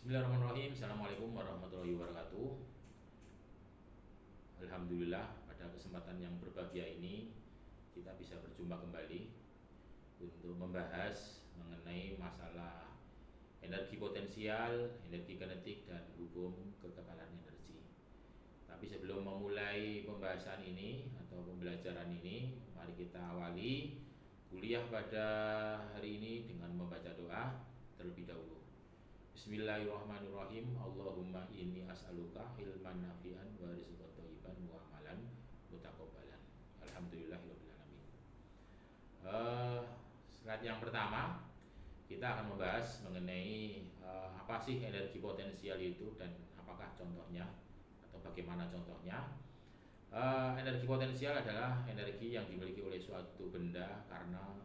Bismillahirrahmanirrahim. Assalamualaikum warahmatullahi wabarakatuh. Alhamdulillah, pada kesempatan yang berbahagia ini kita bisa berjumpa kembali untuk membahas mengenai masalah energi potensial, energi kinetik, dan hukum kekekalan energi. Tapi sebelum memulai pembahasan ini atau pembelajaran ini, mari kita awali kuliah pada hari ini dengan membaca doa terlebih dahulu. Bismillahirrahmanirrahim. Allahumma inni as'aluka ilman nafi'an wa rizqan thayyiban wa amalan mutaqabbalan. Alhamdulillahirabbil alamin. Slide yang pertama kita akan membahas mengenai apa sih energi potensial itu dan apakah contohnya atau bagaimana contohnya. Energi potensial adalah energi yang dimiliki oleh suatu benda karena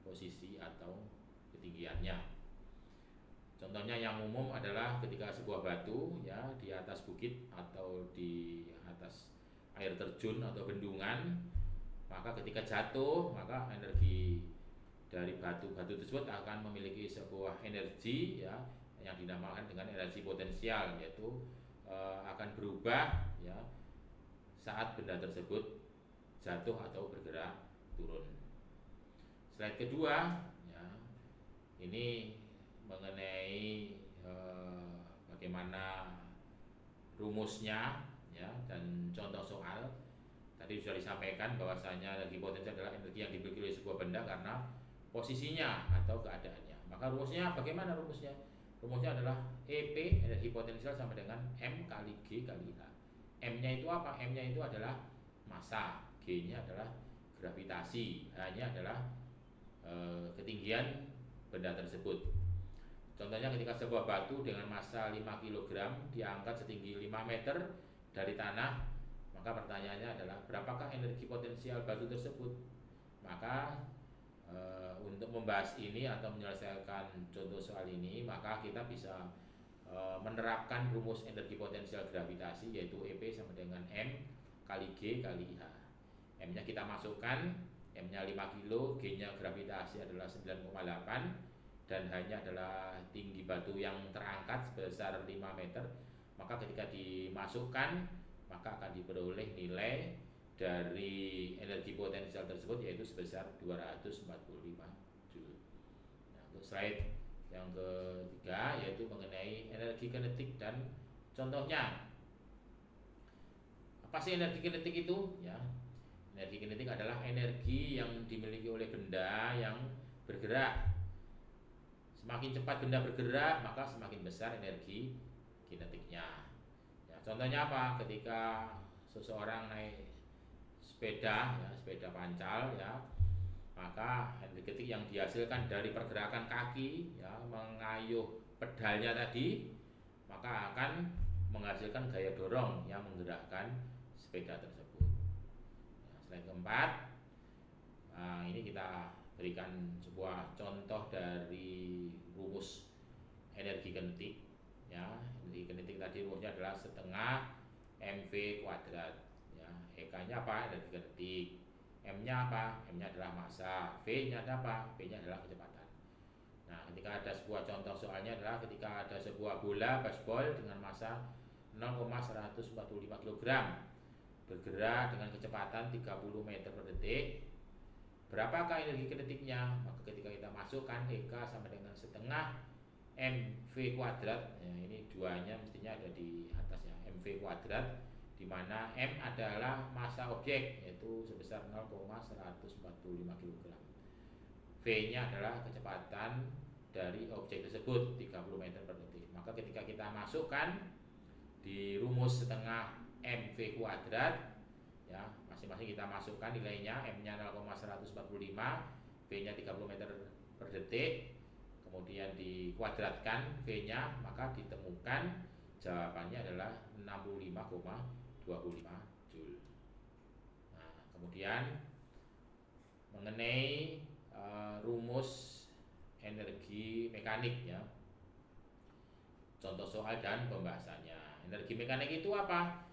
posisi atau ketinggiannya. Contohnya yang umum adalah ketika sebuah batu ya di atas bukit atau di atas air terjun atau bendungan, maka ketika jatuh maka energi dari batu-batu tersebut akan memiliki sebuah energi ya yang dinamakan dengan energi potensial, yaitu akan berubah ya saat benda tersebut jatuh atau bergerak turun. Slide kedua ya, ini mengenai bagaimana rumusnya ya dan contoh soal. Tadi sudah disampaikan bahwasanya energi potensial adalah energi yang dimiliki oleh sebuah benda karena posisinya atau keadaannya. Maka rumusnya bagaimana rumusnya? Rumusnya adalah EP energi potensial sama dengan M kali G kali H. M-nya itu apa? M-nya itu adalah massa, G-nya adalah gravitasi, H-nya adalah ketinggian benda tersebut. Contohnya ketika sebuah batu dengan massa 5 kg diangkat setinggi 5 meter dari tanah, maka pertanyaannya adalah berapakah energi potensial batu tersebut? Maka untuk membahas ini atau menyelesaikan contoh soal ini, maka kita bisa menerapkan rumus energi potensial gravitasi, yaitu EP sama dengan M kali G kali H. M-nya kita masukkan, M-nya 5 kg, G-nya gravitasi adalah 9,8, dan hanya adalah tinggi batu yang terangkat sebesar 5 meter. Maka ketika dimasukkan maka akan diperoleh nilai dari energi potensial tersebut, yaitu sebesar 245 Joule. Nah, untuk slide yang ketiga yaitu mengenai energi kinetik dan contohnya. Apa sih energi kinetik itu? Ya, energi kinetik adalah energi yang dimiliki oleh benda yang bergerak. Semakin cepat benda bergerak, maka semakin besar energi kinetiknya. Ya, contohnya apa? Ketika seseorang naik sepeda, ya, sepeda pancal, ya, maka energi kinetik yang dihasilkan dari pergerakan kaki, ya, mengayuh pedalnya tadi, maka akan menghasilkan gaya dorong yang menggerakkan sepeda tersebut. Ya, slide keempat, nah, ini kita berikan sebuah contoh dari rumus energi kinetik ya. Energi kinetik tadi rumusnya adalah setengah mv kuadrat ya. EK-nya apa? Energi kinetik. M-nya apa? M-nya adalah massa. V-nya ada apa? V-nya adalah kecepatan. Nah, ketika ada sebuah contoh soalnya adalah ketika ada sebuah bola baseball dengan massa 0,145 kg bergerak dengan kecepatan 30 meter per detik. Berapakah energi kinetiknya? Maka ketika kita masukkan EK sama dengan setengah mv kuadrat, ya, ini duanya mestinya ada di atasnya, mv kuadrat, di mana M adalah massa objek yaitu sebesar 0,145 kg. V-nya adalah kecepatan dari objek tersebut 30 meter per detik. Maka ketika kita masukkan di rumus setengah mv kuadrat, ya, masing-masing kita masukkan nilainya, M-nya 0,145, V-nya 30 meter per detik, kemudian dikuadratkan V-nya, maka ditemukan jawabannya adalah 65,25 Joule. Nah, kemudian mengenai rumus energi mekanik ya, contoh soal dan pembahasannya. Energi mekanik itu apa?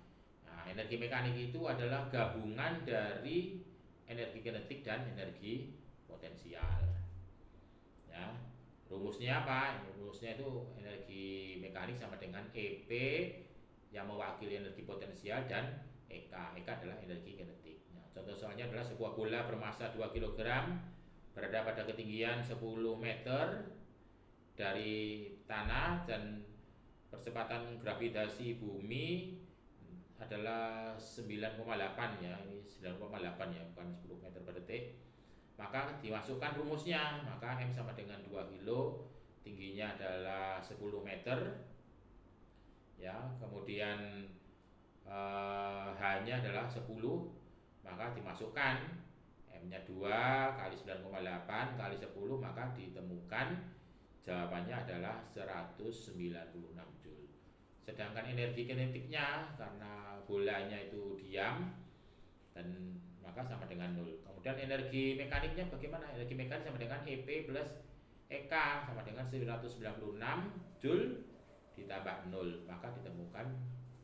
Nah, energi mekanik itu adalah gabungan dari energi kinetik dan energi potensial. Ya. Rumusnya apa? Rumusnya itu energi mekanik sama dengan EP yang mewakili energi potensial dan EK. EK adalah energi kinetik. Nah, contoh soalnya adalah sebuah bola bermasa 2 kg berada pada ketinggian 10 meter dari tanah dan percepatan gravitasi bumi adalah 9,8 ya. Ini 9,8 ya, bukan 10 meter per detik. Maka dimasukkan rumusnya, maka M sama dengan 2 kilo, tingginya adalah 10 meter ya, kemudian H-nya adalah 10, maka dimasukkan M-nya 2 kali 9,8 kali 10, maka ditemukan jawabannya adalah 196 Joule. Sedangkan energi kinetiknya karena bolanya itu diam dan maka sama dengan 0. Kemudian energi mekaniknya bagaimana? Energi mekanik sama dengan EP plus EK sama dengan 196 Joule ditambah 0, maka ditemukan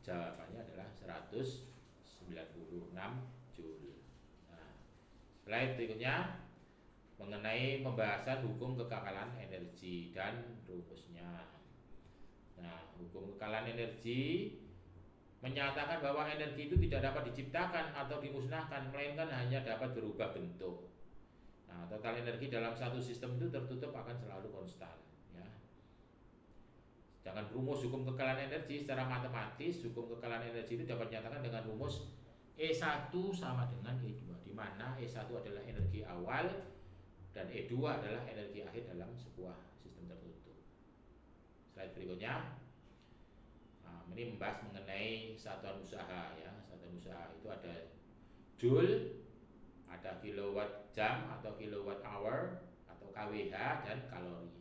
jawabannya adalah 196 Joule. Nah, slide berikutnya mengenai pembahasan hukum kekekalan energi dan rumusnya. Nah, hukum kekekalan energi menyatakan bahwa energi itu tidak dapat diciptakan atau dimusnahkan, melainkan hanya dapat berubah bentuk. Nah, total energi dalam satu sistem itu tertutup akan selalu konstan. Ya. Sedangkan rumus hukum kekekalan energi secara matematis, hukum kekekalan energi itu dapat dinyatakan dengan rumus E1 sama dengan E2, di mana E1 adalah energi awal dan E2 adalah energi akhir dalam sebuah sistem tertutup. Slide berikutnya. Ini membahas mengenai satuan usaha ya. Satuan usaha itu ada Joule, ada kilowatt jam atau kilowatt hour atau kWh, dan kalori.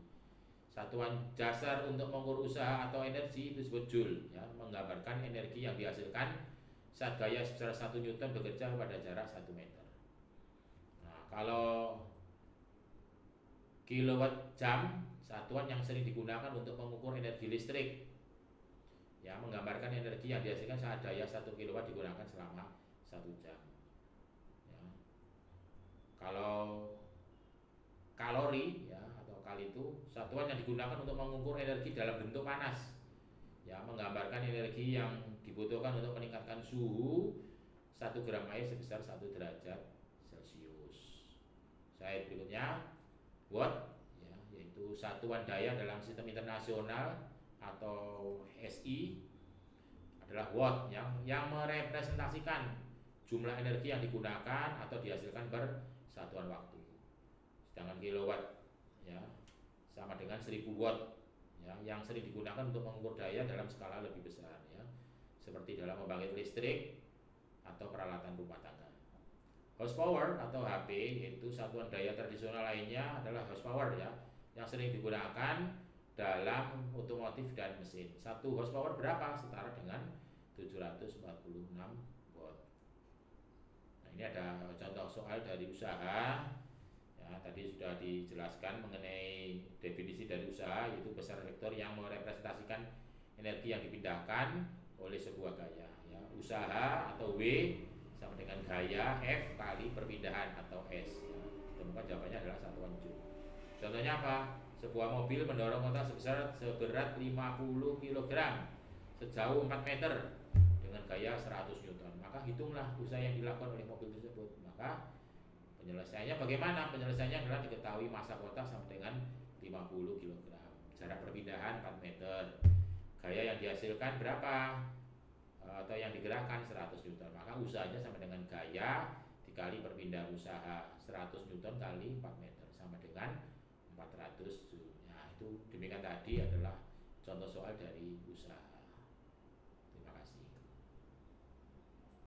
Satuan dasar untuk mengukur usaha atau energi itu disebut Joule ya, menggambarkan energi yang dihasilkan saat gaya sebesar 1 Newton bekerja pada jarak 1 meter. Nah, kalau kilowatt jam satuan yang sering digunakan untuk mengukur energi listrik ya, menggambarkan energi yang dihasilkan saat daya 1 kW digunakan selama 1 jam ya. Kalau kalori ya atau kali itu satuan yang digunakan untuk mengukur energi dalam bentuk panas ya, menggambarkan energi yang dibutuhkan untuk meningkatkan suhu 1 gram air sebesar 1 derajat Celcius. Slide berikutnya, watt ya, yaitu satuan daya dalam sistem internasional atau SI adalah watt yang merepresentasikan jumlah energi yang digunakan atau dihasilkan per satuan waktu. Sedangkan kilowatt ya sama dengan 1000 watt ya, yang sering digunakan untuk mengukur daya dalam skala lebih besar ya, seperti dalam pembangkit listrik atau peralatan rumah tangga. Horsepower atau HP yaitu satuan daya tradisional lainnya adalah horsepower ya, yang sering digunakan dalam otomotif dan mesin. 1 horsepower berapa? Setara dengan 746 watt. Nah, ini ada contoh soal dari usaha. Ya, tadi sudah dijelaskan mengenai definisi dari usaha, yaitu besar vektor yang merepresentasikan energi yang dipindahkan oleh sebuah gaya. Ya, usaha atau W sama dengan gaya F kali perpindahan atau S. Ya, ditemukan jawabannya adalah satuan Joule. Contohnya apa? Sebuah mobil mendorong kota seberat 50 kg sejauh 4 meter dengan gaya 100 Newton. Maka hitunglah usaha yang dilakukan oleh mobil tersebut. Maka penyelesaiannya bagaimana? Penyelesaiannya adalah diketahui massa kota sama dengan 50 kg. Jarak perpindahan 4 meter. Gaya yang dihasilkan berapa? Atau yang digerakkan 100 Newton. Maka usahanya sama dengan gaya dikali perpindahan usaha 100 Newton kali 4 meter sama dengan 400 Joule. Nah, itu demikian tadi adalah contoh soal dari usaha.